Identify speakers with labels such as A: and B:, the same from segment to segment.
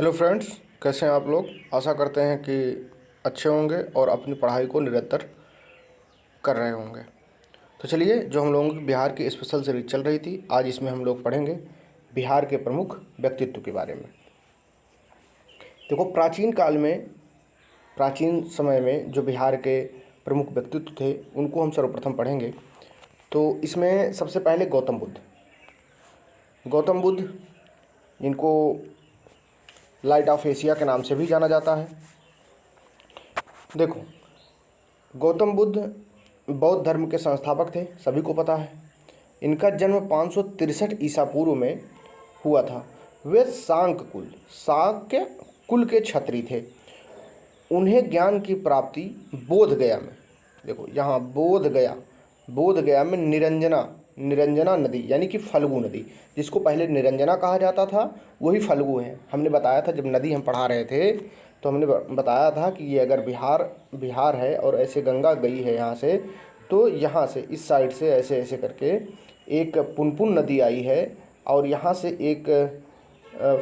A: Hello friends, कैसे हैं आप लोग। आशा करते हैं कि अच्छे होंगे और अपनी पढ़ाई को निरंतर कर रहे होंगे। तो चलिए, जो हम लोगों की बिहार की स्पेशल सीरीज चल रही थी, आज इसमें हम लोग पढ़ेंगे बिहार के प्रमुख व्यक्तित्व के बारे में। देखो, प्राचीन काल में, प्राचीन समय में जो बिहार के प्रमुख व्यक्तित्व थे उनको हम सर्वप्रथम पढ़ेंगे। तो इसमें सबसे पहले गौतम बुद्ध। गौतम बुद्ध, जिनको लाइट ऑफ एशिया के नाम से भी जाना जाता है। देखो, गौतम बुद्ध बौद्ध धर्म के संस्थापक थे, सभी को पता है। इनका जन्म 563 ईसा पूर्व में हुआ था। वे शाक्य कुल के क्षत्रिय थे। उन्हें ज्ञान की प्राप्ति बोध गया में, देखो यहाँ बोध गया में निरंजना नदी यानी कि फल्गु नदी, जिसको पहले निरंजना कहा जाता था वही फल्गु है। हमने बताया था, जब नदी हम पढ़ा रहे थे तो हमने बताया था कि ये अगर बिहार है और ऐसे गंगा गई है यहाँ से, तो यहाँ से इस साइड से ऐसे ऐसे करके एक पुनपुन नदी आई है और यहाँ से एक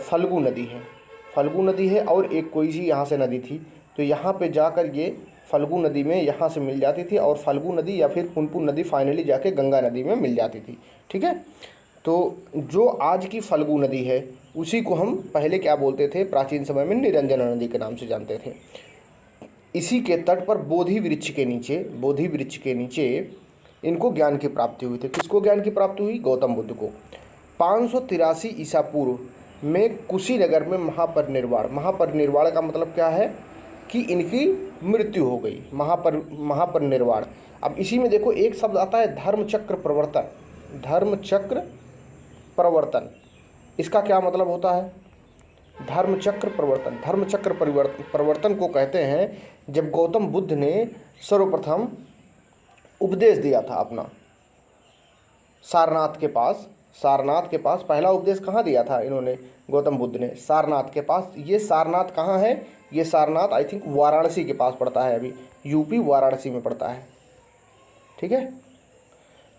A: फल्गु नदी है और एक कोई सी यहाँ से नदी थी। तो यहाँ पे जाकर ये फल्गु नदी में यहाँ से मिल जाती थी और फल्गु नदी या फिर पुनपुन नदी फाइनली जाके गंगा नदी में मिल जाती थी। ठीक है, तो जो आज की फल्गु नदी है उसी को हम पहले क्या बोलते थे, प्राचीन समय में निरंजना नदी के नाम से जानते थे। इसी के तट पर बोधि वृक्ष के नीचे इनको ज्ञान की प्राप्ति हुई थी। किसको ज्ञान की प्राप्ति हुई? गौतम बुद्ध को। 583 ईसा पूर्व में कुशीनगर में महापरिनिर्वाण का मतलब क्या है कि इनकी मृत्यु हो गई। महापरिनिर्वाण। अब इसी में देखो एक शब्द आता है धर्मचक्र प्रवर्तन। इसका क्या मतलब होता है? धर्मचक्र प्रवर्तन को कहते हैं जब गौतम बुद्ध ने सर्वप्रथम उपदेश दिया था अपना सारनाथ के पास पहला उपदेश कहाँ दिया था इन्होंने? गौतम बुद्ध ने सारनाथ के पास। ये सारनाथ कहाँ है? ये सारनाथ आई थिंक वाराणसी के पास पड़ता है, अभी यूपी वाराणसी में पड़ता है। ठीक है,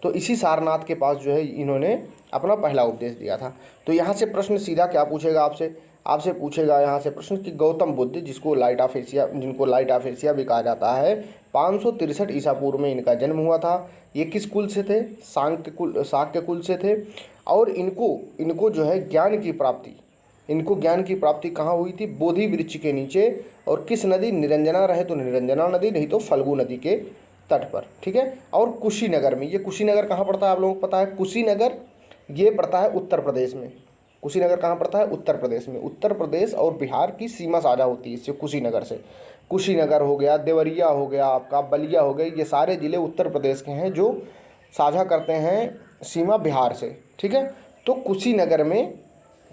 A: तो इसी सारनाथ के पास जो है इन्होंने अपना पहला उपदेश दिया था। तो यहाँ से प्रश्न सीधा क्या पूछेगा आपसे पूछेगा यहाँ से प्रश्न कि गौतम बुद्ध, जिनको लाइट ऑफ एशिया भी कहा जाता है, 563 ईसा पूर्व में इनका जन्म हुआ था। ये किस कुल से थे? शाक्य कुल से थे। और इनको जो है ज्ञान की प्राप्ति कहाँ हुई थी? बोधि वृक्ष के नीचे। और किस नदी? निरंजना रहे तो निरंजना नदी, नहीं तो फल्गु नदी के तट पर। ठीक है, और कुशीनगर में। ये कुशीनगर कहाँ पड़ता है आप लोगों को पता है? कुशीनगर ये पड़ता है उत्तर प्रदेश में। कुशीनगर कहाँ पड़ता है? उत्तर प्रदेश में। उत्तर प्रदेश और बिहार की सीमा साझा होती है इससे, कुशीनगर से। कुशीनगर हो गया, देवरिया हो गया, आपका बलिया हो गया, ये सारे ज़िले उत्तर प्रदेश के हैं जो साझा करते हैं सीमा बिहार से। ठीक है, तो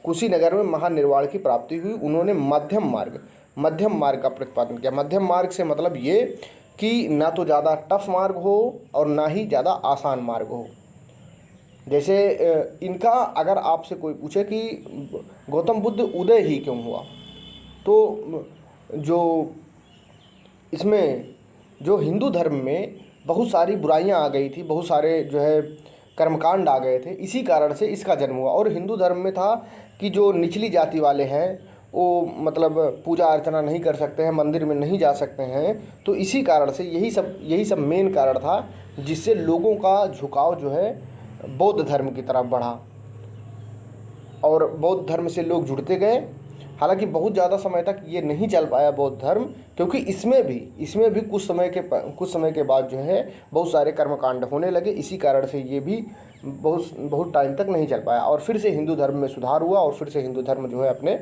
A: कुशीनगर में महानिर्वाण की प्राप्ति हुई। उन्होंने मध्यम मार्ग का प्रतिपादन किया। मध्यम मार्ग से मतलब ये कि ना तो ज़्यादा टफ मार्ग हो और ना ही ज़्यादा आसान मार्ग हो। जैसे इनका अगर आपसे कोई पूछे कि गौतम बुद्ध उदय ही क्यों हुआ, तो जो इसमें जो हिंदू धर्म में बहुत सारी बुराइयां आ गई थी, बहुत सारे जो है कर्मकांड आ गए थे, इसी कारण से इसका जन्म हुआ। और हिंदू धर्म में था कि जो निचली जाति वाले हैं वो मतलब पूजा अर्चना नहीं कर सकते हैं, मंदिर में नहीं जा सकते हैं। तो इसी कारण से यही सब मेन कारण था जिससे लोगों का झुकाव जो है बौद्ध धर्म की तरफ बढ़ा और बौद्ध धर्म से लोग जुड़ते गए। हालांकि बहुत ज़्यादा समय तक ये नहीं चल पाया बौद्ध धर्म, क्योंकि इसमें भी कुछ समय के बाद जो है बहुत सारे कर्मकांड होने लगे। इसी कारण से ये भी बहुत टाइम तक नहीं चल पाया और फिर से हिंदू धर्म में सुधार हुआ और फिर से हिंदू धर्म जो है अपने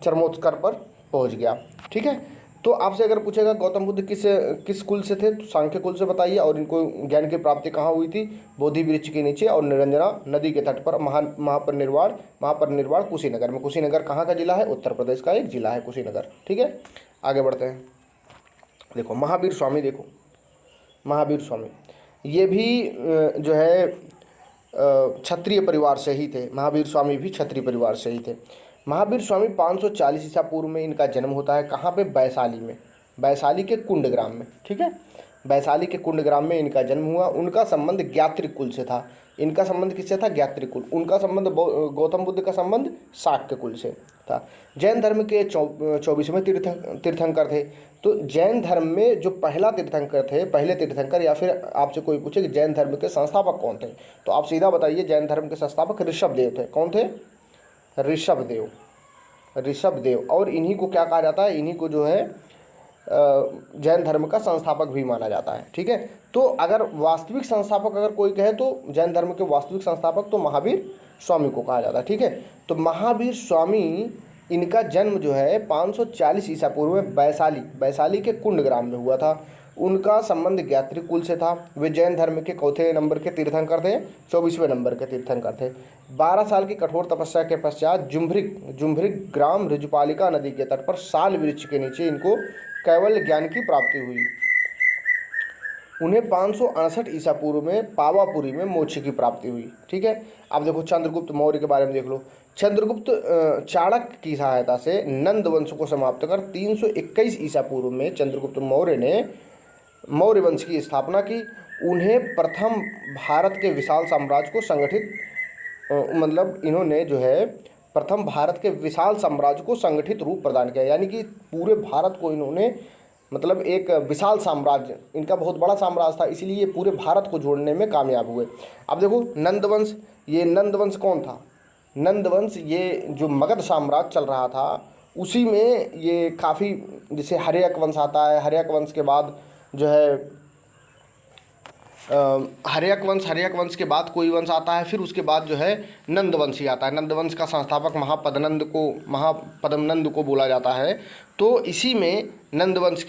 A: चरमोत्कर्ष पर पहुंच गया। ठीक है, तो आपसे अगर पूछेगा गौतम बुद्ध किस कुल से थे, तो सांख्य कुल से बताइए। और इनको ज्ञान की प्राप्ति कहाँ हुई थी? बोधि वृक्ष के नीचे और निरंजना नदी के तट पर। महापरिनिर्वाण कुशीनगर में। कुशीनगर कहाँ का जिला है? उत्तर प्रदेश का एक जिला है कुशीनगर। ठीक है, आगे बढ़ते हैं। देखो महावीर स्वामी ये भी जो है क्षत्रिय परिवार से ही थे। महावीर स्वामी भी क्षत्रिय परिवार से ही थे। महावीर स्वामी 540 ईसा पूर्व में इनका जन्म होता है। कहाँ पे? वैशाली में, वैशाली के कुंडग्राम में। ठीक है, वैशाली के कुंडग्राम में इनका जन्म हुआ। उनका संबंध ज्ञात्रिक कुल से था। इनका संबंध किससे था? गायत्री कुल। उनका संबंध गौतम बुद्ध का संबंध शाक्य कुल से था। जैन धर्म के 24वें तीर्थंकर थे। तो जैन धर्म में जो पहला तीर्थंकर थे, पहले तीर्थंकर, या फिर आपसे कोई पूछे कि जैन धर्म के संस्थापक कौन थे, तो आप सीधा बताइए जैन धर्म के संस्थापक ऋषभदेव थे। कौन थे? ऋषभदेव। ऋषभदेव। और इन्हीं को क्या कहा जाता है? इन्हीं को जो है जैन धर्म का संस्थापक भी माना जाता है। ठीक है। तो अगर वास्तविक संस्थापक अगर कोई कहे तो जैन धर्म के वास्तविक संस्थापक तो महावीर स्वामी को कहा जाता है। ठीक है। तो महावीर स्वामी, इनका जन्म जो है 540 ईसा पूर्व में वैशाली के कुंड ग्राम में हुआ था। उनका संबंध गायत्री कुल से था। वे जैन धर्म के चौथे नंबर के तीर्थंकर थे, 24वें नंबर के तीर्थंकर थे। 12 साल की कठोर तपस्या के पश्चात जुम्भृग ग्राम ऋजुपालिका नदी के तट पर साल वृक्ष के नीचे इनको कैवल्य ज्ञान की प्राप्ति हुई। उन्हें 568 ईसा पूर्व में पावापुरी में मोक्ष की प्राप्ति हुई। ठीक है। अब देखो चंद्रगुप्त मौर्य के बारे में देख लो। चंद्रगुप्त चाणक्य की सहायता से नंद वंश को समाप्त कर 321 ईसा पूर्व में चंद्रगुप्त मौर्य ने मौर्य वंश की स्थापना की। उन्हें प्रथम भारत के विशाल साम्राज्य को संगठित मतलब इन्होंने जो है प्रथम भारत के विशाल साम्राज्य को संगठित रूप प्रदान किया। यानी कि पूरे भारत को इन्होंने मतलब एक विशाल साम्राज्य, इनका बहुत बड़ा साम्राज्य था, इसीलिए पूरे भारत को जोड़ने में कामयाब हुए। अब देखो नंदवंश, ये नंदवंश कौन था? नंदवंश ये जो मगध साम्राज्य चल रहा था उसी में ये काफ़ी, जैसे हर्यक वंश आता है, हर्यक वंश के बाद जो है हर्यक वंश के बाद कोई वंश आता है, फिर उसके बाद जो है नंदवंश ही आता है। नंदवंश का संस्थापक महापद्मनंद को बोला जाता है। तो इसी में नंदवंश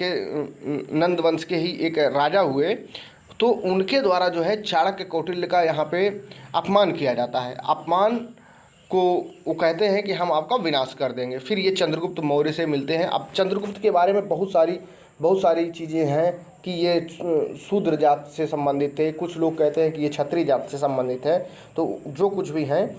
A: के ही एक राजा हुए, तो उनके द्वारा जो है चाणक्य कौटिल्य का यहाँ पे अपमान किया जाता है। अपमान को वो कहते हैं कि हम आपका विनाश कर देंगे। फिर ये चंद्रगुप्त मौर्य से मिलते हैं। अब चंद्रगुप्त के बारे में बहुत सारी चीज़ें हैं कि ये शूद्र जात से संबंधित थे, कुछ लोग कहते हैं कि ये क्षत्रिय जात से संबंधित है। तो जो कुछ भी हैं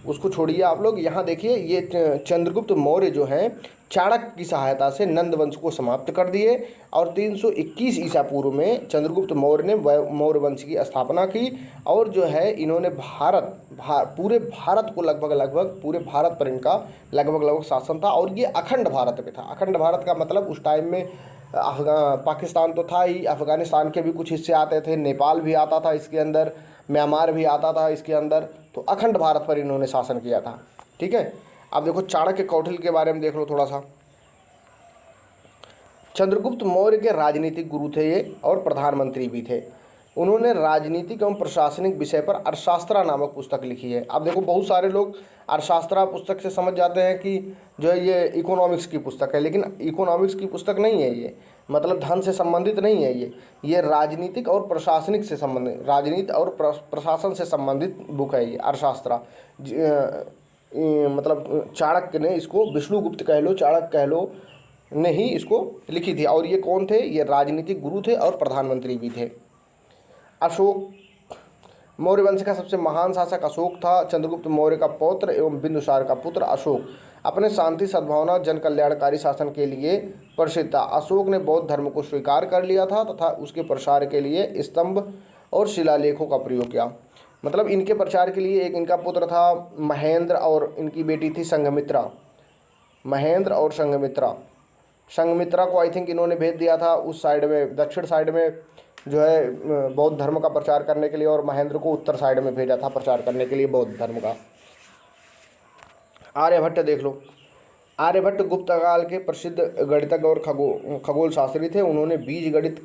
A: उसको छोड़िए, आप लोग यहाँ देखिए। ये चंद्रगुप्त मौर्य जो हैं चाणक्य की सहायता से नंद वंश को समाप्त कर दिए और 321 ईसा पूर्व में चंद्रगुप्त मौर्य ने मौर्य वंश की स्थापना की। और जो है इन्होंने पूरे भारत को लगभग पूरे भारत पर इनका लगभग शासन था। और ये अखंड भारत में था। अखंड भारत का मतलब उस टाइम में पाकिस्तान तो था ही, अफ़गानिस्तान के भी कुछ हिस्से आते थे, नेपाल भी आता था इसके अंदर, म्यांमार भी आता था इसके अंदर। तो अखंड भारत पर इन्होंने शासन किया था। ठीक है। अब देखो चाणक्य कौटिल्य के बारे में देख लो थोड़ा सा। चंद्रगुप्त मौर्य के राजनीतिक गुरु थे ये और प्रधानमंत्री भी थे। उन्होंने राजनीतिक एवं प्रशासनिक विषय पर अर्थशास्त्र नामक पुस्तक लिखी है। अब देखो बहुत सारे लोग अर्थशास्त्र पुस्तक से समझ जाते हैं कि जो है ये इकोनॉमिक्स की पुस्तक है, लेकिन इकोनॉमिक्स की पुस्तक नहीं है ये, मतलब धन से संबंधित नहीं है ये राजनीतिक और प्रशासनिक से संबंधित, राजनीति और प्रशासन से संबंधित बुक है ये अर्थशास्त्र। मतलब चाणक्य ने इसको, विष्णुगुप्त कह लो, चाणक्य कह लो, ने ही इसको लिखी थी। और ये कौन थे? ये राजनीतिक गुरु थे और प्रधानमंत्री भी थे। अशोक, मौर्य वंश का सबसे महान शासक अशोक था। चंद्रगुप्त मौर्य का पौत्र एवं बिंदुसार का पुत्र अशोक अपने शांति, सद्भावना, जन कल्याणकारी शासन के लिए प्रसिद्ध था। अशोक ने बौद्ध धर्म को स्वीकार कर लिया था तथा उसके प्रसार के लिए स्तंभ और शिलालेखों का प्रयोग किया। मतलब इनके प्रचार के लिए एक इनका पुत्र था महेंद्र और इनकी बेटी थी संघमित्रा। महेंद्र और संघमित्रा को आई थिंक इन्होंने भेज दिया था उस साइड में, दक्षिण साइड में जो है बौद्ध धर्म का प्रचार करने के लिए, और महेंद्र को उत्तर साइड में भेजा था प्रचार करने के लिए बौद्ध धर्म का। आर्यभट्ट देख लो। आर्यभट्ट गुप्त काल के प्रसिद्ध गणितज्ञ और खगोल शास्त्री थे। उन्होंने बीजगणित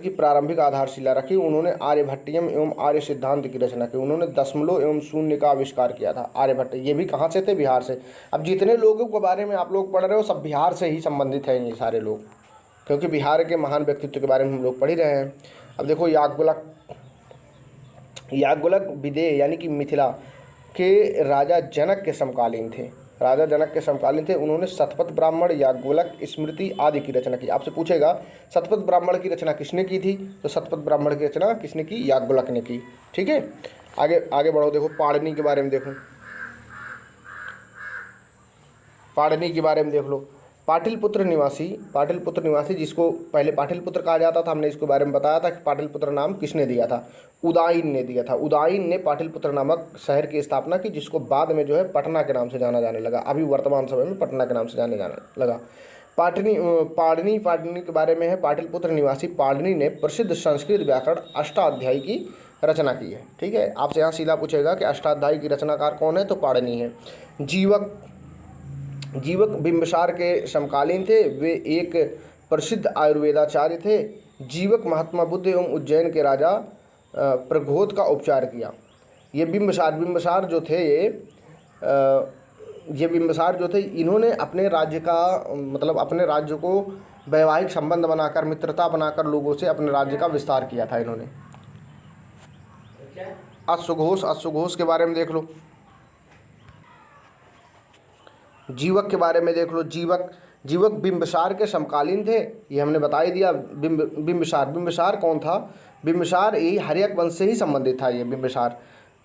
A: की प्रारंभिक आधारशिला रखी। उन्होंने आर्यभट्टियम एवं आर्य सिद्धांत की रचना की। उन्होंने दशमलव एवं शून्य का आविष्कार किया था। आर्यभट्ट ये भी कहाँ से थे? बिहार से। अब जितने लोगों के बारे में आप लोग पढ़ रहे हो सब बिहार से ही संबंधित हैं ये सारे लोग, क्योंकि बिहार के महान व्यक्तित्व के बारे में हम लोग पढ़ ही रहे हैं। अब देखो याज्ञवल्क्य विदेह यानी कि मिथिला के राजा जनक के समकालीन थे। उन्होंने शतपथ ब्राह्मण, याज्ञवल्क्य स्मृति आदि की रचना की। आपसे पूछेगा शतपथ ब्राह्मण की रचना किसने की थी? तो शतपथ ब्राह्मण की रचना किसने की? याज्ञवल्क्य ने की। ठीक है। आगे बढ़ो। देखो पाणिनि के बारे में देखो। पाणिनि के बारे में देख लो। पाटलिपुत्र निवासी जिसको पहले पाटलिपुत्र कहा जाता था, हमने इसके बारे में बताया था कि पाटलिपुत्र नाम किसने दिया था, उदाइन ने दिया था। उदाइन ने पाटलिपुत्र नामक शहर की स्थापना की, जिसको बाद में जो है पटना के नाम से जाना जाने लगा, अभी वर्तमान समय में पटना के नाम से जाने लगा। पाणिनि के बारे में है, पाटलिपुत्र निवासी पाणिनि ने प्रसिद्ध संस्कृत व्याकरण अष्टाध्यायी की रचना की है। ठीक है, आपसे यहाँ सीधा पूछेगा कि अष्टाध्यायी की रचनाकार कौन है, तो पाणिनि है। जीवक बिंबिसार के समकालीन थे, वे एक प्रसिद्ध आयुर्वेदाचार्य थे। जीवक महात्मा बुद्ध एवं उज्जैन के राजा प्रघोत का उपचार किया। ये बिंबिसार जो थे इन्होंने अपने राज्य का मतलब अपने राज्य को वैवाहिक संबंध बनाकर, मित्रता बनाकर लोगों से अपने राज्य का विस्तार किया था इन्होंने। अश्वघोष के बारे में देख लो, जीवक के बारे में देख लो। जीवक बिंबिसार के समकालीन थे, ये हमने बता ही दिया। बिंबिसार कौन था? बिंबिसार यही हर्यक वंश से ही संबंधित था। ये बिंबिसार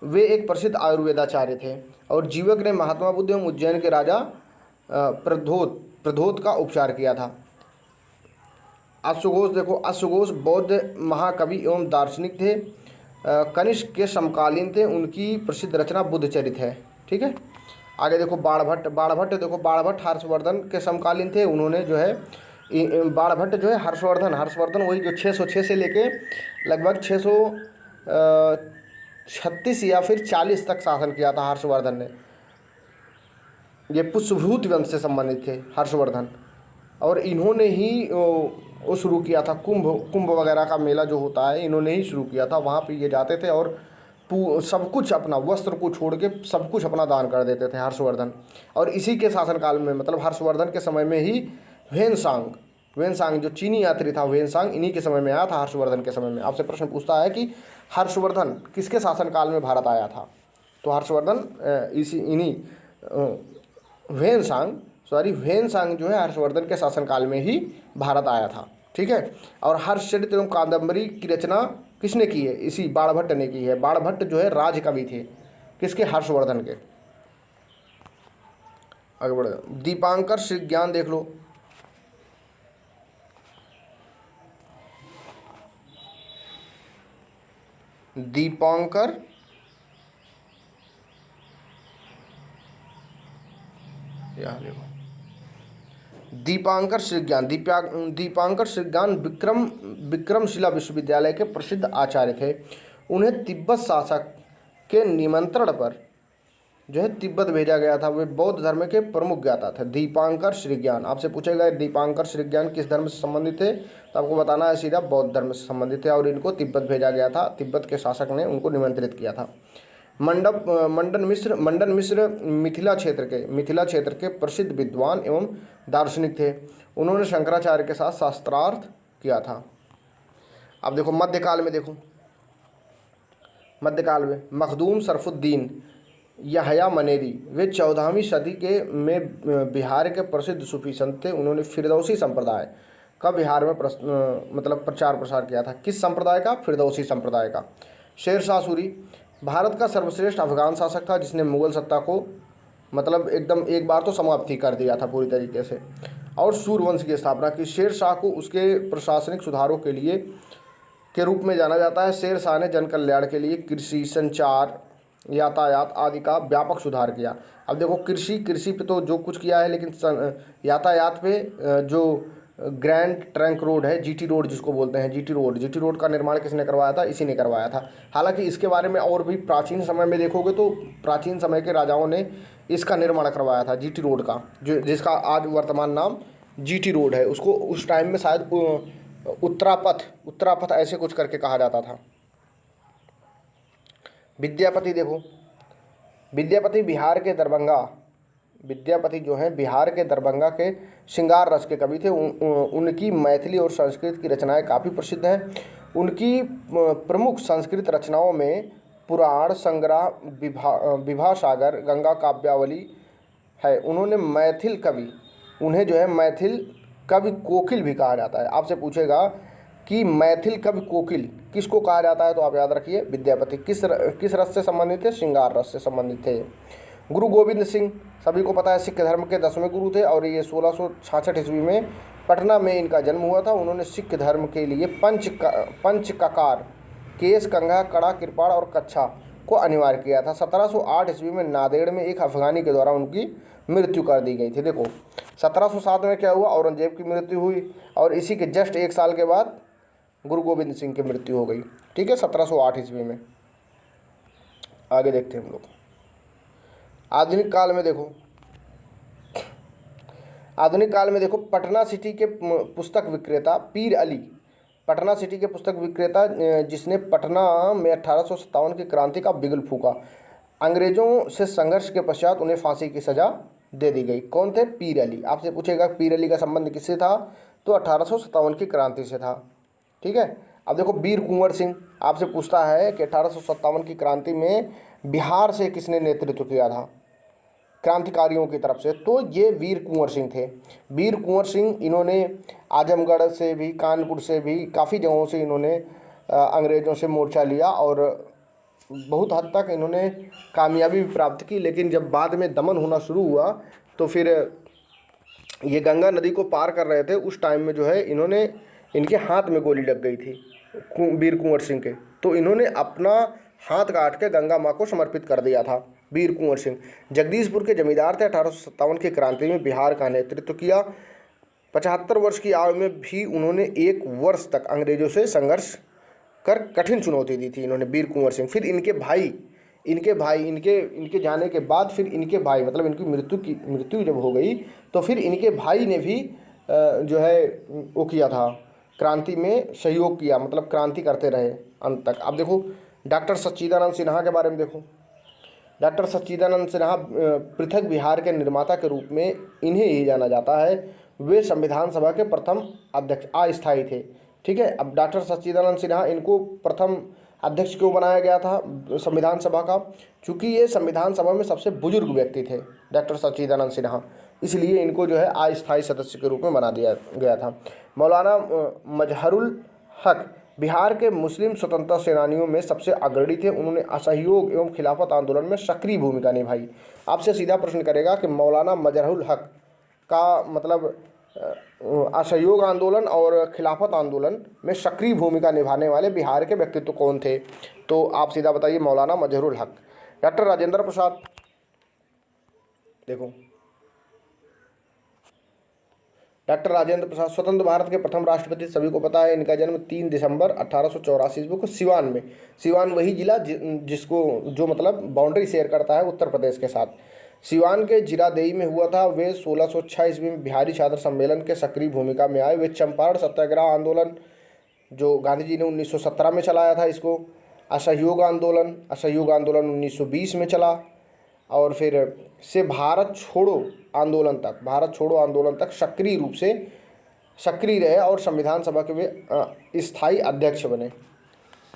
A: वे एक प्रसिद्ध आयुर्वेदाचार्य थे। और जीवक ने महात्मा बुद्ध एवं उज्जैन के राजा प्रधोत का उपचार किया था। अश्वघोष देखो, अश्वघोष बौद्ध महाकवि एवं दार्शनिक थे, कनिष्क के समकालीन थे। उनकी प्रसिद्ध रचना बुद्धचरित है। ठीक है, आगे देखो बाणभट्ट हर्षवर्धन के समकालीन थे। उन्होंने जो है बाणभट्ट जो है हर्षवर्धन वही जो 606 से लेके लगभग 636 या फिर 40 तक शासन किया था हर्षवर्धन ने। ये पुष्यभूत वंश से संबंधित थे हर्षवर्धन, और इन्होंने ही वो शुरू किया था कुंभ वगैरह का मेला जो होता है, इन्होंने ही शुरू किया था। वहाँ पे ये जाते थे और सब कुछ अपना, वस्त्र को छोड़ के सब कुछ अपना दान कर देते थे हर्षवर्धन। और इसी के शासनकाल में मतलब हर्षवर्धन के समय में ही वेनसांग जो चीनी यात्री था, वेनसांग इन्हीं के समय में आया था, हर्षवर्धन के समय में। आपसे प्रश्न पूछता है कि हर्षवर्धन किसके शासनकाल में भारत आया था, तो हर्षवर्धन वेनसांग जो है हर्षवर्धन के शासनकाल में ही भारत आया था। ठीक है, और हर्षचरित एवं कादंबरी की रचना किसने की है? इसी बाणभट्ट ने की है। बाणभट्ट जो है राजकवि थे, किसके? हर्षवर्धन के। आगे बढ़े, दीपांकर श्रीज्ञान देख लो। दीपांकर श्रीज्ञान विक्रमशिला विश्वविद्यालय के प्रसिद्ध आचार्य थे। उन्हें तिब्बत शासक के निमंत्रण पर जो है तिब्बत भेजा गया था। वे बौद्ध धर्म के प्रमुख ज्ञाता थे। दीपांकर श्रीज्ञान आपसे पूछेगा दीपांकर श्रीज्ञान किस धर्म से संबंधित थे, तो आपको बताना है सीधा बौद्ध धर्म से संबंधित थे, और इनको तिब्बत भेजा गया था। तिब्बत के शासक ने उनको निमंत्रित किया था। मंडन मिश्र मिथिला क्षेत्र के प्रसिद्ध विद्वान एवं दार्शनिक थे। उन्होंने शंकराचार्य के साथ शास्त्रार्थ किया था। अब देखो मध्यकाल में मखदूम शरफुद्दीन यहया मनेरी, वे 14वीं सदी के में बिहार के प्रसिद्ध सूफी संत थे। उन्होंने फिरदौसी संप्रदाय का बिहार में मतलब प्रचार प्रसार किया था। किस संप्रदाय का? फिरदौसी संप्रदाय का। शेरशाह सूरी भारत का सर्वश्रेष्ठ अफगान शासक था, जिसने मुगल सत्ता को मतलब एकदम एक बार तो समाप्ति कर दिया था पूरी तरीके से, और सूर्यवंश की स्थापना की। शेरशाह को उसके प्रशासनिक सुधारों के रूप में जाना जाता है। शेरशाह ने जन कल्याण के लिए कृषि, संचार, यातायात आदि का व्यापक सुधार किया। अब देखो कृषि पे तो जो कुछ किया है, लेकिन यातायात पे जो ग्रैंड ट्रंक रोड है, जीटी रोड जिसको बोलते हैं, जीटी रोड का निर्माण किसने करवाया था? इसी ने करवाया था। हालांकि इसके बारे में और भी प्राचीन समय में देखोगे तो प्राचीन समय के राजाओं ने इसका निर्माण करवाया था, जीटी रोड का, जो जिसका आज वर्तमान नाम जीटी रोड है। उसको उस टाइम में शायद उत्तरापथ ऐसे कुछ करके कहा जाता था। विद्यापति देखो, विद्यापति जो हैं बिहार के दरभंगा के श्रृंगार रस के कवि थे। उनकी मैथिली और संस्कृत की रचनाएं काफ़ी प्रसिद्ध हैं। उनकी प्रमुख संस्कृत रचनाओं में पुराण, संग्रह, विभासागर, गंगा काव्यावली है। उन्हें जो है मैथिल कवि कोकिल भी कहा जाता है। आपसे पूछेगा कि मैथिल कवि कोकिल किसको कहा जाता है, तो आप याद रखिए विद्यापति। किस रस से संबंधित थे? श्रृंगार रस से संबंधित थे। गुरु गोविंद सिंह सभी को पता है सिख धर्म के 10वें गुरु थे और ये 1666 ईस्वी में पटना में इनका जन्म हुआ था। उन्होंने सिख धर्म के लिए पंच ककार, केस, कंघा, कड़ा, कृपाण और कच्छा को अनिवार्य किया था। 1708 ईस्वी में नांदेड़ में एक अफगानी के द्वारा उनकी मृत्यु कर दी गई थी। देखो 1707 में क्या हुआ, औरंगजेब की मृत्यु हुई और इसी के जस्ट एक साल के बाद गुरु गोविंद सिंह की मृत्यु हो गई। ठीक है, 1708 ईस्वी में। आगे देखते हैं हम लोग। आधुनिक काल में देखो, आधुनिक काल में देखो पटना सिटी के पुस्तक विक्रेता पीर अली, पटना सिटी के पुस्तक विक्रेता जिसने पटना में 1857 की क्रांति का बिगुल फूका। अंग्रेजों से संघर्ष के पश्चात उन्हें फांसी की सजा दे दी गई। कौन थे? पीर अली। आपसे पूछेगा पीर अली का संबंध किससे था, तो 1857 की क्रांति से था। ठीक है। अब देखो वीर कुंवर सिंह, आपसे पूछता है कि 1857 की क्रांति में बिहार से किसने नेतृत्व किया था क्रांतिकारियों की तरफ से, तो ये वीर कुंवर सिंह थे। वीर कुंवर सिंह, इन्होंने आजमगढ़ से भी, कानपुर से भी, काफ़ी जगहों से इन्होंने अंग्रेज़ों से मोर्चा लिया और बहुत हद तक इन्होंने कामयाबी भी प्राप्त की। लेकिन जब बाद में दमन होना शुरू हुआ तो फिर ये गंगा नदी को पार कर रहे थे, उस टाइम में जो है इन्होंने, इनके हाथ में गोली लग गई थी वीर कुंवर सिंह के, तो इन्होंने अपना हाथ काट के गंगा माँ को समर्पित कर दिया था। वीर कुंवर सिंह जगदीशपुर के जमींदार थे। 1857 की क्रांति में बिहार का नेतृत्व किया। 75 वर्ष की आयु में भी उन्होंने 1 वर्ष तक अंग्रेजों से संघर्ष कर कठिन चुनौती दी थी इन्होंने, वीर कुंवर सिंह। फिर इनके जाने के बाद फिर इनके भाई, मतलब इनकी मृत्यु जब हो गई तो फिर इनके भाई ने भी जो है वो किया था, क्रांति में सहयोग किया, मतलब क्रांति करते रहे अंत तक। अब देखो डॉक्टर सच्चिदानंद सिन्हा के बारे में देखो। डॉक्टर सच्चिदानंद सिन्हा पृथक बिहार के निर्माता के रूप में इन्हें ही जाना जाता है। वे संविधान सभा के प्रथम अध्यक्ष अस्थायी थे। ठीक है। अब डॉक्टर सच्चिदानंद सिन्हा, इनको प्रथम अध्यक्ष क्यों बनाया गया था संविधान सभा का, क्योंकि ये संविधान सभा में सबसे बुजुर्ग व्यक्ति थे डॉक्टर सच्चिदानंद सिन्हा, इसलिए इनको जो है अस्थायी सदस्य के रूप में बना दिया गया था। मौलाना मजहरुल हक बिहार के मुस्लिम स्वतंत्रता सेनानियों में सबसे अग्रणी थे। उन्होंने असहयोग एवं खिलाफत आंदोलन में सक्रिय भूमिका निभाई। आपसे सीधा प्रश्न करेगा कि मौलाना मजहरुल हक का मतलब असहयोग आंदोलन और खिलाफत आंदोलन में सक्रिय भूमिका निभाने वाले बिहार के व्यक्तित्व कौन थे, तो आप सीधा बताइए मौलाना मजहरुल हक। डॉक्टर राजेंद्र प्रसाद, देखो डॉक्टर राजेंद्र प्रसाद स्वतंत्र भारत के प्रथम राष्ट्रपति, सभी को पता है। इनका जन्म 3 दिसंबर 1884 ईस्वी को सिवान में, सिवान वही जिला जिसको जो मतलब बाउंड्री शेयर करता है उत्तर प्रदेश के साथ, सिवान के जीरादेई में हुआ था। वे 1606 ईस्वी में बिहारी छात्र सम्मेलन के सक्रिय भूमिका में आए। वे चंपारण सत्याग्रह आंदोलन जो गांधी जी ने 1917 में चलाया था, इसको असहयोग आंदोलन 1920 में चला, और फिर से भारत छोड़ो आंदोलन तक सक्रिय रूप से सक्रिय रहे और संविधान सभा के वे स्थायी अध्यक्ष बने।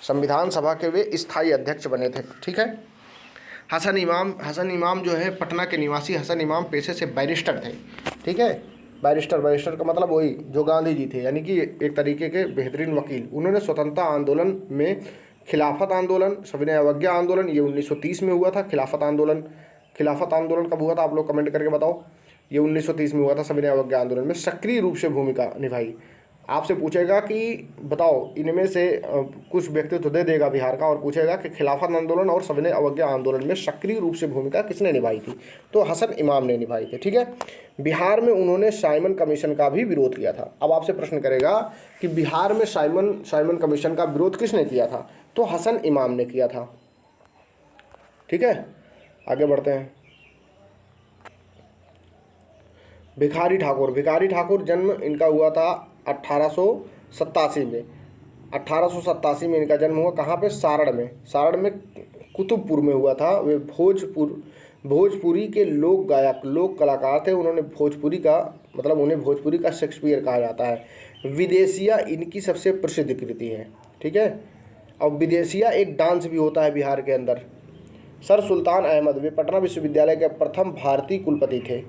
A: संविधान सभा के वे स्थायी अध्यक्ष बने थे। ठीक है। हसन इमाम जो है पटना के निवासी हसन इमाम पेशे से बैरिस्टर थे। ठीक है। बैरिस्टर का मतलब वही जो गांधी जी थे, यानी कि एक तरीके के बेहतरीन वकील। उन्होंने स्वतंत्रता आंदोलन में खिलाफत आंदोलन, सविनय अवज्ञा आंदोलन, ये 1930 में हुआ था। खिलाफत आंदोलन कब हुआ था आप लोग कमेंट करके बताओ। ये 1930 में हुआ था। सविनय अवज्ञा आंदोलन में सक्रिय रूप से भूमिका निभाई। आपसे पूछेगा कि बताओ इनमें से कुछ व्यक्तित्व दे देगा बिहार का और पूछेगा कि खिलाफत आंदोलन और सविनय अवज्ञा आंदोलन में सक्रिय रूप से भूमिका किसने निभाई थी, तो हसन इमाम ने निभाई थी। ठीक है। बिहार में उन्होंने साइमन कमीशन का भी विरोध किया था। अब आपसे प्रश्न करेगा कि बिहार में साइमन कमीशन का विरोध किसने किया था, तो हसन इमाम ने किया था। ठीक है। आगे बढ़ते हैं। भिखारी ठाकुर जन्म इनका हुआ था 1887 में। 1887 में इनका जन्म हुआ। कहाँ पे? सारण में कुतुबपुर में हुआ था। वे भोजपुरी के लोक गायक, लोक कलाकार थे। उन्होंने भोजपुरी का मतलब उन्हें भोजपुरी का शेक्सपियर कहा जाता है। विदेशिया इनकी सबसे प्रसिद्ध कृति है। ठीक है। और विदेशिया एक डांस भी होता है बिहार के अंदर। सर सुल्तान अहमद, वे पटना विश्वविद्यालय के प्रथम भारतीय कुलपति थे।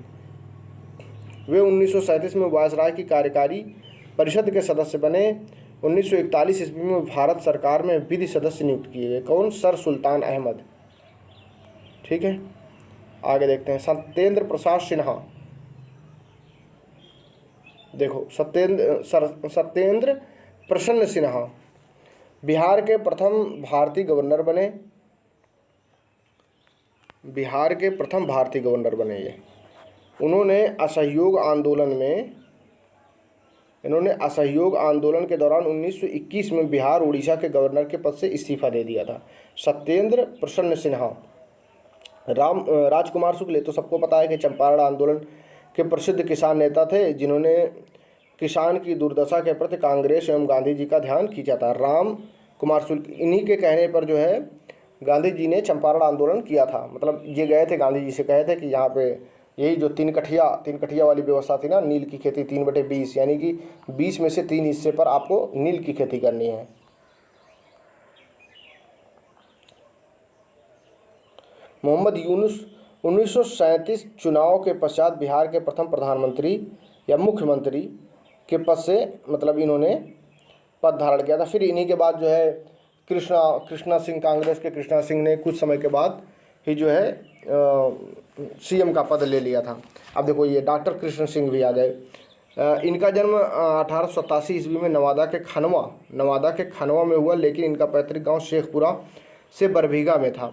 A: वे 1937 में वायसराय की कार्यकारी परिषद के सदस्य बने। 1941 ईस्वी में भारत सरकार में विधि सदस्य नियुक्त किए गए। कौन? सर सुल्तान अहमद। ठीक है। आगे देखते हैं, सत्येंद्र प्रसाद सिन्हा। देखो सत्येंद्र प्रसन्न सिन्हा बिहार के प्रथम भारतीय गवर्नर बने। बिहार के प्रथम भारतीय गवर्नर बने ये। इन्होंने असहयोग आंदोलन के दौरान 1921 में बिहार उड़ीसा के गवर्नर के पद से इस्तीफा दे दिया था। सत्येंद्र प्रसन्न सिन्हा। राजकुमार शुक्ल, तो सबको पता है कि चंपारण आंदोलन के प्रसिद्ध किसान नेता थे, जिन्होंने किसान की दुर्दशा के प्रति कांग्रेस एवं गांधी जी का ध्यान खींचा था। राम कुमार शुक्ल, इन्हीं के कहने पर जो है गांधी जी ने चंपारण आंदोलन किया था। मतलब ये गए थे गांधी जी से, कहे थे कि यहाँ पे यही जो तीन कठिया वाली व्यवस्था थी ना, नील की खेती 3/20, यानी कि 20 में से 3 हिस्से पर आपको नील की खेती करनी है। मोहम्मद यूनुस 1937 चुनाव के पश्चात बिहार के प्रथम प्रधानमंत्री या मुख्यमंत्री के पद से मतलब इन्होंने पद धारण किया था। फिर इन्हीं के बाद जो है कृष्णा सिंह, कांग्रेस के कृष्णा सिंह ने कुछ समय के बाद ही जो है सीएम का पद ले लिया था। अब देखो ये डॉक्टर कृष्ण सिंह भी आ गए। इनका जन्म 1887 ईस्वी में नवादा के खनवा में हुआ, लेकिन इनका पैतृक गांव शेखपुरा से बरबीघा में था।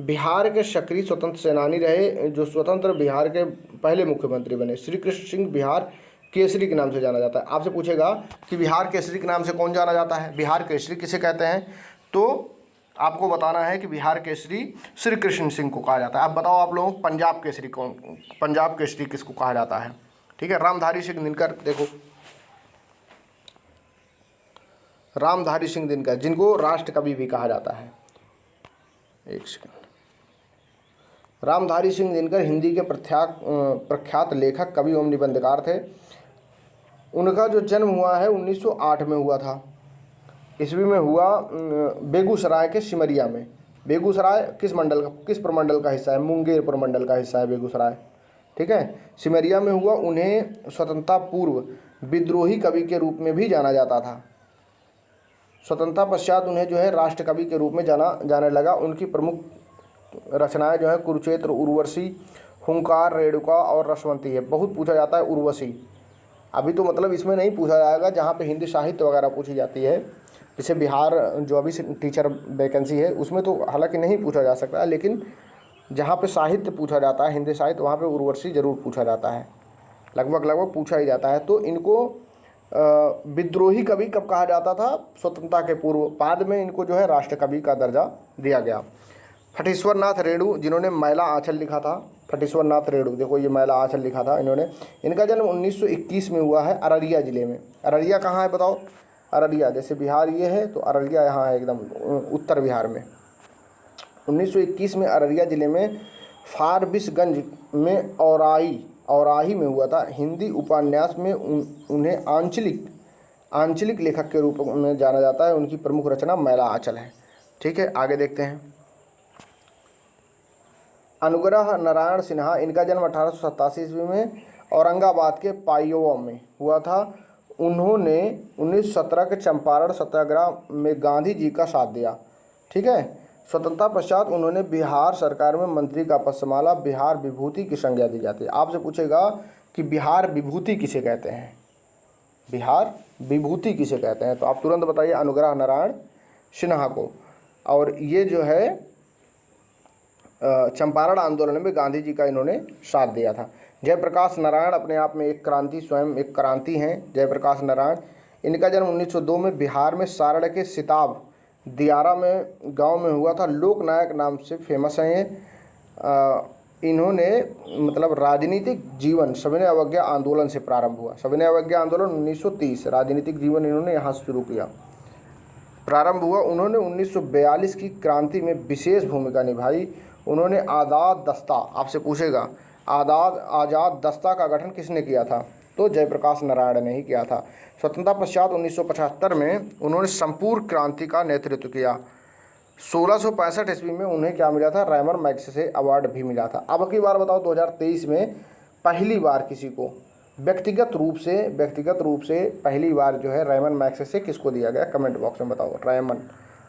A: बिहार के सक्रिय स्वतंत्र सेनानी रहे, जो स्वतंत्र बिहार के पहले मुख्यमंत्री बने। श्री कृष्ण सिंह बिहार केसरी के नाम से जाना जाता है। आपसे पूछेगा कि बिहार केसरी के नाम से कौन जाना जाता है, बिहार केसरी किसे कहते हैं, तो आपको बताना है कि बिहार केसरी श्री कृष्ण सिंह को कहा जाता है। अब बताओ आप लोगों को पंजाब केसरी किसको कहा जाता है। ठीक है, रामधारी सिंह दिनकर। देखो रामधारी सिंह दिनकर, जिनको राष्ट्र कवि भी कहा जाता है। एक सेकंड। रामधारी सिंह दिनकर हिंदी के प्रख्यात लेखक, कवि एवं निबंधकार थे। उनका जो जन्म हुआ है 1908 में हुआ था, ईस्वी में हुआ, बेगूसराय के सिमरिया में। बेगूसराय किस प्रमंडल का हिस्सा है, मुंगेर प्रमंडल का हिस्सा है बेगूसराय। ठीक है, सिमरिया में हुआ। उन्हें स्वतंत्रता पूर्व विद्रोही कवि के रूप में भी जाना जाता था। स्वतंत्रता पश्चात उन्हें जो है राष्ट्र कवि के रूप में जाने लगा। उनकी प्रमुख रचनाएं जो है कुरुक्षेत्र, उर्वशी, हुंकार, रेणुका और रसवंती है। बहुत पूछा जाता है उर्वशी, अभी तो मतलब इसमें नहीं पूछा जाएगा, जहाँ पे हिंदी साहित्य वगैरह पूछी जाती है, जैसे बिहार जो अभी टीचर वैकेंसी है उसमें तो हालांकि नहीं पूछा जा सकता है, लेकिन जहाँ पे साहित्य पूछा जाता है, हिंदी साहित्य, वहाँ पे उर्वशी जरूर पूछा जाता है, लगभग पूछा ही जाता है। तो इनको विद्रोही कवि कब कहा जाता था, स्वतंत्रता के पूर्व। बाद में इनको जो है राष्ट्र कवि का दर्जा दिया गया। फटेश्वर नाथ रेणु, जिन्होंने मैला आंचल लिखा था, फटेश्वर नाथ रेणु, देखो ये मैला आंचल लिखा था इन्होंने। इनका जन्म 1921 में हुआ है, अररिया जिले में। अररिया कहाँ है बताओ, अररिया जैसे बिहार ये है तो अररिया यहाँ है, एकदम उत्तर बिहार में। 1921 में अररिया जिले में फारबिसगंज में औराही में हुआ था। हिंदी उपन्यास में उन्हें आंचलिक लेखक के रूप में जाना जाता है। उनकी प्रमुख रचना मैला आंचल है। ठीक है, आगे देखते हैं। अनुग्रह नारायण सिन्हा, इनका जन्म 1887 ईस्वी में औरंगाबाद के पाइयोवा में हुआ था। उन्होंने 1917 के चंपारण सत्याग्रह में गांधी जी का साथ दिया। ठीक है, स्वतंत्रता पश्चात उन्होंने बिहार सरकार में मंत्री का पद संभाला। बिहार विभूति की संज्ञा दी जाती है। आपसे पूछेगा कि बिहार विभूति किसे कहते हैं, बिहार विभूति किसे कहते हैं, तो आप तुरंत बताइए अनुग्रह नारायण सिन्हा को। और ये जो है चंपारण आंदोलन में गांधी जी का इन्होंने साथ दिया था। जयप्रकाश नारायण अपने आप में स्वयं एक क्रांति हैं। जयप्रकाश नारायण, इनका जन्म 1902 में बिहार में सारण के सिताब दियारा में गांव में हुआ था। लोकनायक नाम से फेमस हैं ये। इन्होंने मतलब राजनीतिक जीवन सविनय अवज्ञा आंदोलन से प्रारंभ हुआ। सविनय अवज्ञा आंदोलन 1930, राजनीतिक जीवन इन्होंने यहाँ से शुरू किया, प्रारंभ हुआ। उन्होंने 1942 की क्रांति में विशेष भूमिका निभाई। उन्होंने आज़ाद दस्ता, आपसे पूछेगा आज़ाद दस्ता का गठन किसने किया था, तो जयप्रकाश नारायण ने ही किया था। स्वतंत्रता पश्चात 1975 में उन्होंने संपूर्ण क्रांति का नेतृत्व किया। 1665 ईस्वी में उन्हें क्या मिला था, रैमन मैग्सेसे अवार्ड भी मिला था। अब की बार बताओ 2023 में पहली बार किसी को व्यक्तिगत रूप से पहली बार जो है रैमन मैग्सेसे किसको दिया गया, कमेंट बॉक्स में बताओ।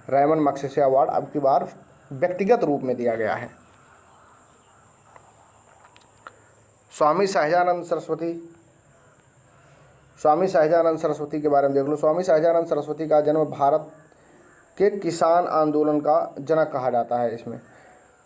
A: रैमन मैग्सेसे अवार्ड अब की बार व्यक्तिगत रूप में दिया गया है। स्वामी सहजानंद सरस्वती, स्वामी सहजानंद सरस्वती के बारे में देख लो। स्वामी सहजानंद सरस्वती का जन्म भारत के किसान आंदोलन का जनक कहा जाता है। इसमें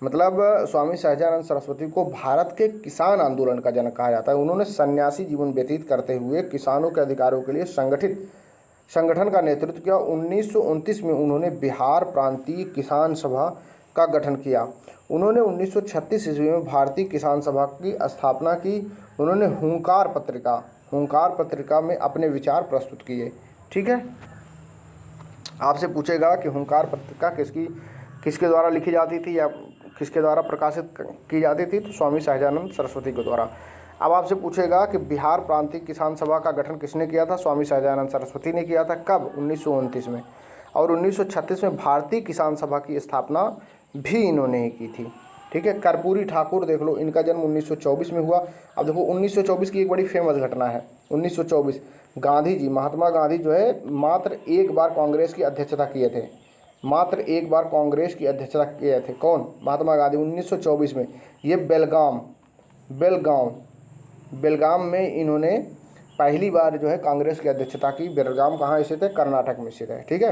A: मतलब स्वामी सहजानंद सरस्वती को भारत के किसान आंदोलन का जनक कहा जाता है। उन्होंने सन्यासी जीवन व्यतीत करते हुए किसानों के अधिकारों के लिए संगठन का नेतृत्व किया। 1929 में उन्होंने बिहार प्रांतीय किसान सभा का गठन किया। उन्होंने 1936 ईस्वी में भारतीय किसान सभा की स्थापना की। उन्होंने हुंकार पत्रिका में अपने विचार प्रस्तुत किए। ठीक है, आपसे पूछेगा कि हुंकार पत्रिका किसके द्वारा लिखी जाती थी या किसके द्वारा प्रकाशित की जाती थी, तो स्वामी सहजानंद सरस्वती के द्वारा। अब आपसे पूछेगा कि बिहार प्रांतीय किसान सभा का गठन किसने किया था, स्वामी सहजानंद सरस्वती ने किया था। कब? 1929 में। और 1936 में भारतीय किसान सभा की स्थापना भी इन्होंने ही की थी। ठीक है, कर्पूरी ठाकुर देख लो, इनका जन्म 1924 में हुआ। अब देखो 1924 की एक बड़ी फेमस घटना है। 1924 गांधी जी, महात्मा गांधी जो है मात्र एक बार कांग्रेस की अध्यक्षता किए थे, मात्र एक बार कांग्रेस की अध्यक्षता किए थे। कौन? महात्मा गांधी। 1924 में ये बेलगाम में इन्होंने पहली बार जो है कांग्रेस की अध्यक्षता की। बेलगाम कहाँ स्थित है? कर्नाटक में स्थित है। ठीक है,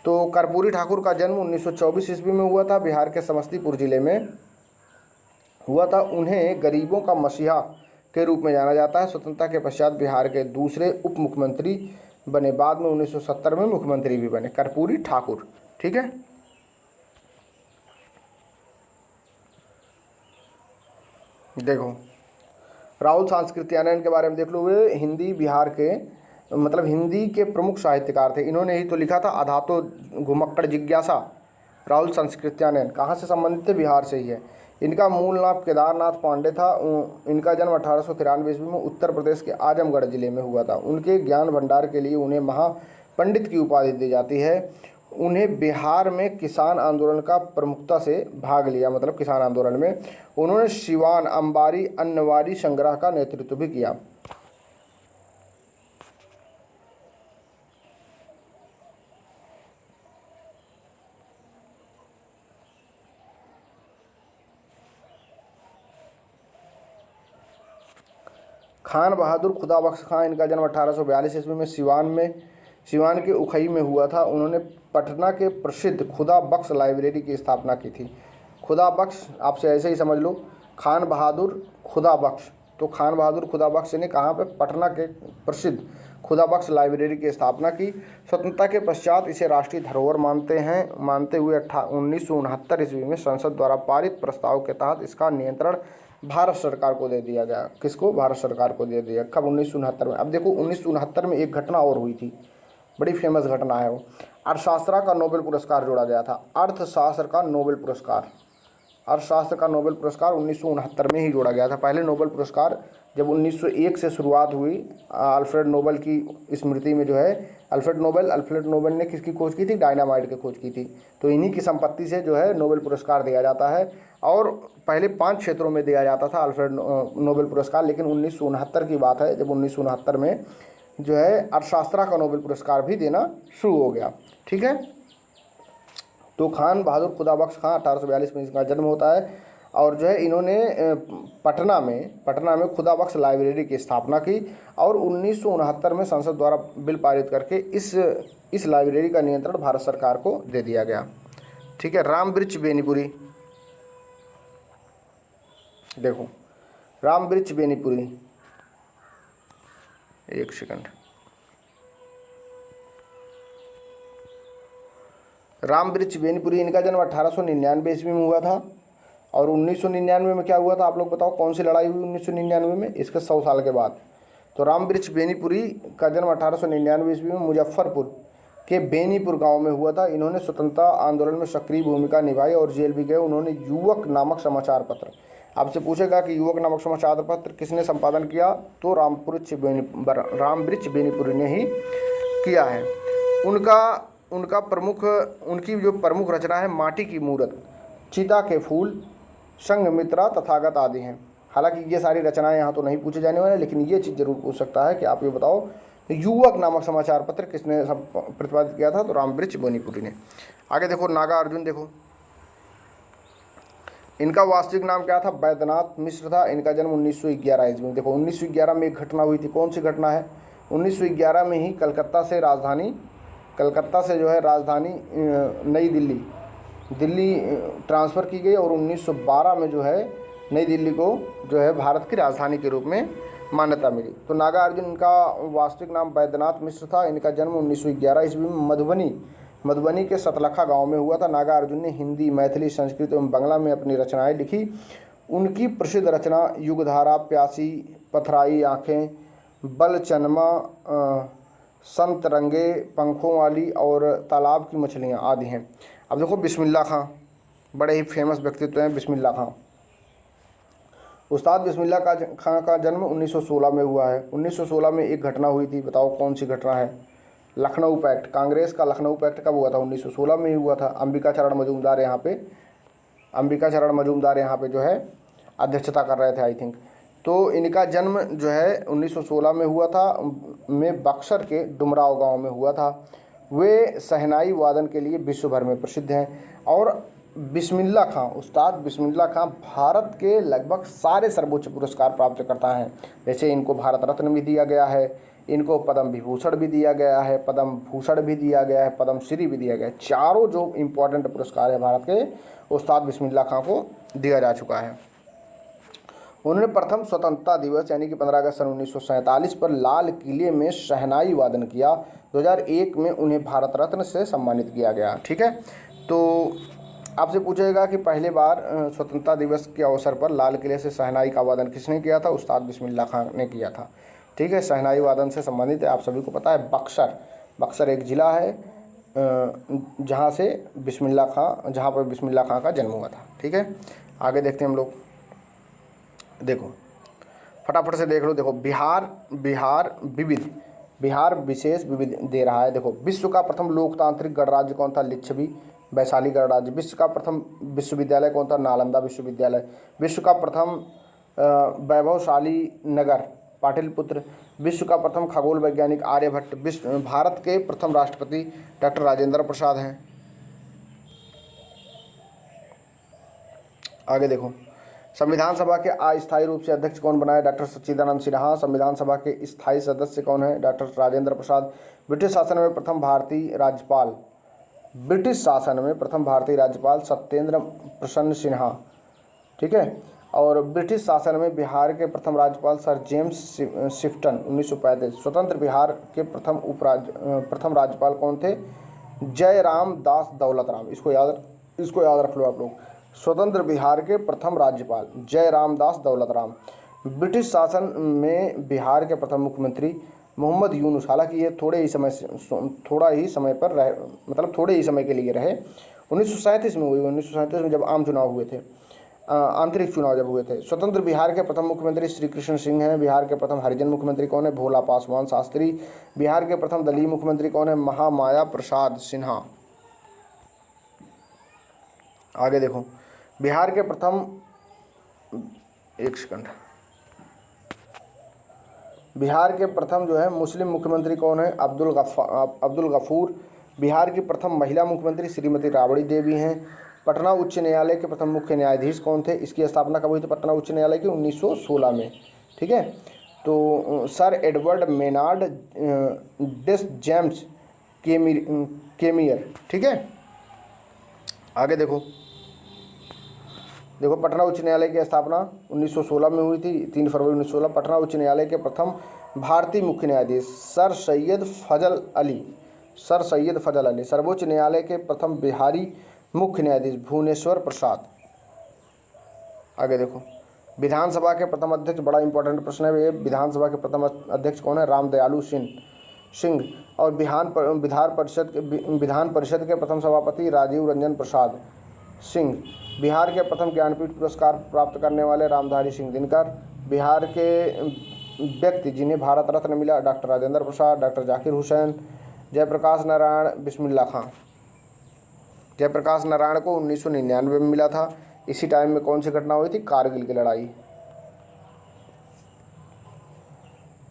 A: तो कर्पूरी ठाकुर का जन्म 1924 ईस्वी में हुआ था, बिहार के समस्तीपुर जिले में हुआ था। उन्हें गरीबों का मसीहा के रूप में जाना जाता है। स्वतंत्रता के पश्चात बिहार के दूसरे उप मुख्यमंत्री बने, बाद में 1970 में मुख्यमंत्री भी बने, कर्पूरी ठाकुर। ठीक है, देखो राहुल सांस्कृत्यायन के बारे में देख लो। वे हिंदी बिहार के हिंदी के प्रमुख साहित्यकार थे। इन्होंने ही तो लिखा था अधातो घुमक्कड़ जिज्ञासा। राहुल सांस्कृत्यायन कहाँ से संबंधित थे? बिहार से ही है। इनका मूल नाम केदारनाथ पांडे था। इनका जन्म 1893 ईस्वी में उत्तर प्रदेश के आजमगढ़ जिले में हुआ था। उनके ज्ञान भंडार के लिए उन्हें महापंडित की उपाधि दी जाती है। उन्हें बिहार में किसान आंदोलन का प्रमुखता से भाग लिया, मतलब किसान आंदोलन में उन्होंने सिवान, अंबारी, अन्नवारी संग्रह का नेतृत्व भी किया। खान बहादुर खुदाबख्श खां, इनका जन्म 1842 ईस्वी में सिवान के उखई में हुआ था। उन्होंने पटना के प्रसिद्ध खुदा बख्श लाइब्रेरी की स्थापना की थी। खुदा बख्श आपसे ऐसे ही समझ लो, खान बहादुर खुदा बख्श। तो खान बहादुर खुदा बख्श ने कहाँ पे? पटना के प्रसिद्ध खुदा बख्श लाइब्रेरी की स्थापना की। स्वतंत्रता के पश्चात इसे राष्ट्रीय धरोहर मानते हुए 1969 ईस्वी में संसद द्वारा पारित प्रस्ताव के तहत इसका नियंत्रण भारत सरकार को दे दिया गया। किसको? भारत सरकार को दे दिया। कब? 1969 में। अब देखो 1969 में एक घटना और हुई थी, बड़ी फेमस घटना है वो। अर्थशास्त्र का नोबेल पुरस्कार जोड़ा गया था। अर्थशास्त्र का नोबेल पुरस्कार 1969 में ही जोड़ा गया था। पहले नोबेल पुरस्कार जब 1901 से शुरुआत हुई, अल्फ्रेड नोबेल की स्मृति में जो है अल्फ्रेड नोबेल ने किसकी खोज की थी? डायनामाइट की खोज की थी। तो इन्हीं की संपत्ति से जो है नोबेल पुरस्कार दिया जाता है। और पहले 5 क्षेत्रों में दिया जाता था अल्फ्रेड नोबेल पुरस्कार, लेकिन 1969 की बात है जब 1969 में जो है अर्थशास्त्र का नोबेल पुरस्कार भी देना शुरू हो गया। ठीक है, तो खान बहादुर खुदाबख्श खां 1842 में इसका जन्म होता है। और जो है इन्होंने पटना में खुदाबख्श लाइब्रेरी की स्थापना की और 1969 में संसद द्वारा बिल पारित करके इस लाइब्रेरी का नियंत्रण भारत सरकार को दे दिया गया। ठीक है, रामवृक्ष बेनीपुरी, देखो रामवृक्ष बेनीपुरी, एक सेकंड। रामवृक्ष बेनीपुरी, इनका जन्म 1899 ईस्वी में हुआ था। और 1999 में क्या हुआ था? आप लोग बताओ, कौन सी लड़ाई हुई 1999 में? इसके 100 साल के बाद। तो रामवृक्ष बेनीपुरी का जन्म 1899 ईस्वी में मुजफ्फरपुर के बेनीपुर गांव में हुआ था। इन्होंने स्वतंत्रता आंदोलन में सक्रिय भूमिका निभाई और जेल भी गए। उन्होंने युवक नामक समाचार पत्र, आपसे पूछेगा कि युवक नामक समाचार पत्र किसने संपादन किया? तो रामवृक्ष बेनीपुरी ने ही किया है। उनकी जो प्रमुख रचना है माटी की मूरत, चिता के फूल, संघमित्रा, तथागत आदि हैं। हालांकि ये सारी रचनाएं यहाँ तो नहीं पूछे जाने वाले, लेकिन ये चीज़ जरूर पूछ सकता है कि आप ये बताओ युवक नामक समाचार पत्र किसने प्रतिपादित किया था? तो रामवृक्ष बेनीपुरी ने। आगे देखो नागा अर्जुन, देखो इनका वास्तविक नाम क्या था? बैद्यनाथ मिश्र था। इनका जन्म 1911 ईस्वी में। देखो 1911 में एक घटना हुई थी, कौन सी घटना है? 1911 में ही कलकत्ता से जो है राजधानी नई दिल्ली ट्रांसफ़र की गई और 1912 में जो है नई दिल्ली को जो है भारत की राजधानी के रूप में मान्यता मिली। तो नागार्जुन, इनका वास्तविक नाम बैद्यनाथ मिश्र था। इनका जन्म 1911 ईस्वी में मधुबनी के सतलखा गांव में हुआ था। नागार्जुन ने हिंदी, मैथिली, संस्कृत एवं बांग्ला में अपनी रचनाएं लिखी। उनकी प्रसिद्ध रचना युगधारा, प्यासी, पथराई आँखें, बलचनमा, संतरंगे पंखों वाली और तालाब की मछलियाँ आदि हैं। अब देखो बिस्मिल्लाह खां, बड़े ही फेमस व्यक्तित्व हैं बिस्मिल्लाह खां। उस्ताद बिस्मिल्लाह खां का जन्म 1916 में हुआ है। 1916 में एक घटना हुई थी, बताओ कौन सी घटना है? लखनऊ पैक्ट, कांग्रेस का लखनऊ पैक्ट कब हुआ था? 1916 में ही हुआ था। अंबिका चरण मजूमदार यहाँ पे जो है अध्यक्षता कर रहे थे आई थिंक। तो इनका जन्म जो है 1916 में हुआ था, में बक्सर के डुमराव गांव में हुआ था। वे शहनाई वादन के लिए विश्व भर में प्रसिद्ध हैं। और बिस्मिल्लाह खां, उस्ताद बिस्मिल्लाह खां भारत के लगभग सारे सर्वोच्च पुरस्कार प्राप्त करता है। जैसे इनको भारत रत्न भी दिया गया है, इनको पद्म विभूषण भी दिया गया है, पद्म भूषण भी दिया गया है, पद्मश्री भी दिया गया है। चारों जो इम्पोर्टेंट पुरस्कार है भारत के, उस्ताद बिस्मिल्लाह खां को दिया जा चुका है। उन्होंने प्रथम स्वतंत्रता दिवस यानी कि 15 अगस्त सन 1947 पर लाल किले में शहनाई वादन किया। 2001 में उन्हें भारत रत्न से सम्मानित किया गया। ठीक है, तो आपसे पूछेगा कि पहले बार स्वतंत्रता दिवस के अवसर पर लाल किले से शहनाई का वादन किसने किया था? उस्ताद बिस्मिल्लाह खां ने किया था। ठीक है, शहनाई वादन से संबंधित है, आप सभी को पता है बक्सर एक ज़िला है जहाँ पर बिस्मिल्लाह खां का जन्म हुआ था। ठीक है, आगे देखते हैं हम लोग। देखो फटाफट से देख लो। देखो बिहार विशेष विविध दे रहा है। देखो विश्व का प्रथम लोकतांत्रिक गणराज्य कौन था? लिच्छवी वैशाली गणराज्य। विश्व का प्रथम विश्वविद्यालय कौन था? नालंदा विश्वविद्यालय। विश्व का प्रथम वैभवशाली नगर पाटलिपुत्र। विश्व का प्रथम खगोल वैज्ञानिक आर्यभट्ट। भारत के प्रथम राष्ट्रपति डॉक्टर राजेंद्र प्रसाद हैं। आगे देखो, संविधान सभा के अस्थायी रूप से अध्यक्ष कौन बनाए? डॉक्टर सच्चिदानंद सिन्हा। संविधान सभा के स्थायी सदस्य कौन है? डॉक्टर राजेंद्र प्रसाद। ब्रिटिश शासन में प्रथम भारतीय राज्यपाल सत्येंद्र प्रसन्न सिन्हा। ठीक है, और ब्रिटिश शासन में बिहार के प्रथम राज्यपाल सर जेम्स शिफ्टन 1935। स्वतंत्र बिहार के प्रथम राज्यपाल कौन थे? जयराम दास दौलतराम। इसको याद रख लो आप लोग। स्वतंत्र बिहार के प्रथम राज्यपाल जयराम दास दौलतराम। ब्रिटिश शासन में बिहार के प्रथम मुख्यमंत्री मोहम्मद यूनुस। हालांकि ये थोड़े ही समय के लिए रहे। 1937 में हुई। 1937 में जब आंतरिक चुनाव जब हुए थे। स्वतंत्र बिहार के प्रथम मुख्यमंत्री श्री कृष्ण सिंह हैं। बिहार के प्रथम हरिजन मुख्यमंत्री कौन है? भोला पासवान शास्त्री। बिहार के प्रथम दलीय मुख्यमंत्री कौन है? महामाया प्रसाद सिन्हा। आगे देखो, बिहार के प्रथम जो है मुस्लिम मुख्यमंत्री कौन है? अब्दुल गफूर। बिहार की प्रथम महिला मुख्यमंत्री श्रीमती राबड़ी देवी हैं। पटना उच्च न्यायालय के प्रथम मुख्य न्यायाधीश कौन थे? इसकी स्थापना कब हुई थी पटना उच्च न्यायालय की? 1916 में। ठीक है, तो सर एडवर्ड मेनार्ड डेस जेम्स केमियर। ठीक है, आगे देखो पटना उच्च न्यायालय की स्थापना 1916 में हुई थी, 3 फरवरी 1916। पटना उच्च न्यायालय के प्रथम भारतीय मुख्य न्यायाधीश सर सैयद फजल अली। सर्वोच्च न्यायालय के प्रथम बिहारी मुख्य न्यायाधीश भुवनेश्वर प्रसाद। आगे देखो, विधानसभा के प्रथम अध्यक्ष, बड़ा इंपॉर्टेंट प्रश्न है ये। विधानसभा के प्रथम अध्यक्ष कौन है? रामदयालु सिंह। और विधान परिषद के प्रथम सभापति राजीव रंजन प्रसाद सिंह। बिहार के प्रथम ज्ञानपीठ पुरस्कार प्राप्त करने वाले रामधारी सिंह दिनकर। बिहार के व्यक्ति जिन्हें भारत रत्न मिला, डॉक्टर राजेंद्र प्रसाद, डॉक्टर जाकिर हुसैन, जयप्रकाश नारायण, बिस्मिल्लाह खां। जयप्रकाश नारायण को 1999 में मिला था। इसी टाइम में कौन सी घटना हुई थी? कारगिल की लड़ाई।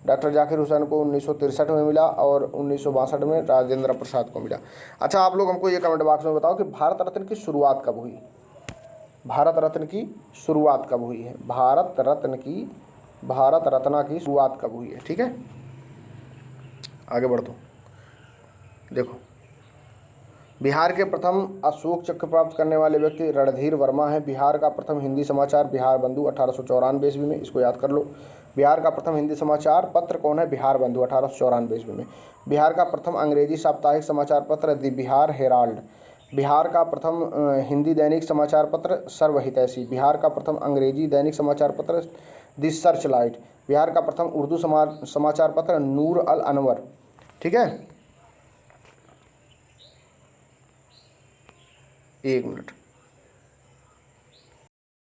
A: डॉक्टर जाकिर हुसैन को 1963 में मिला और 1962 में राजेंद्र प्रसाद को मिला। अच्छा, आप लोग हमको ये कमेंट बॉक्स में बताओ कि भारत रत्न की शुरुआत कब हुई? भारत रत्न की शुरुआत कब हुई है? भारत रत्न की शुरुआत कब हुई है? ठीक है, आगे बढ़ दो। देखो, बिहार के प्रथम अशोक चक्र प्राप्त करने वाले व्यक्ति रणधीर वर्मा है। बिहार का प्रथम हिंदी समाचार बिहार बंधु 1894 ईस्वी में, इसको याद कर लो। बिहार का प्रथम हिंदी समाचार पत्र कौन है? बिहार बंधु 1894 ईस्वी में। बिहार का प्रथम अंग्रेजी साप्ताहिक समाचार पत्र द बिहार हेराल्ड। बिहार का प्रथम हिंदी दैनिक समाचार पत्र सर्व हितैषी। बिहार का प्रथम अंग्रेजी दैनिक समाचार पत्र द सर्च लाइट। बिहार का प्रथम उर्दू समाचार पत्र नूर अल अनवर। ठीक है, एक मिनट।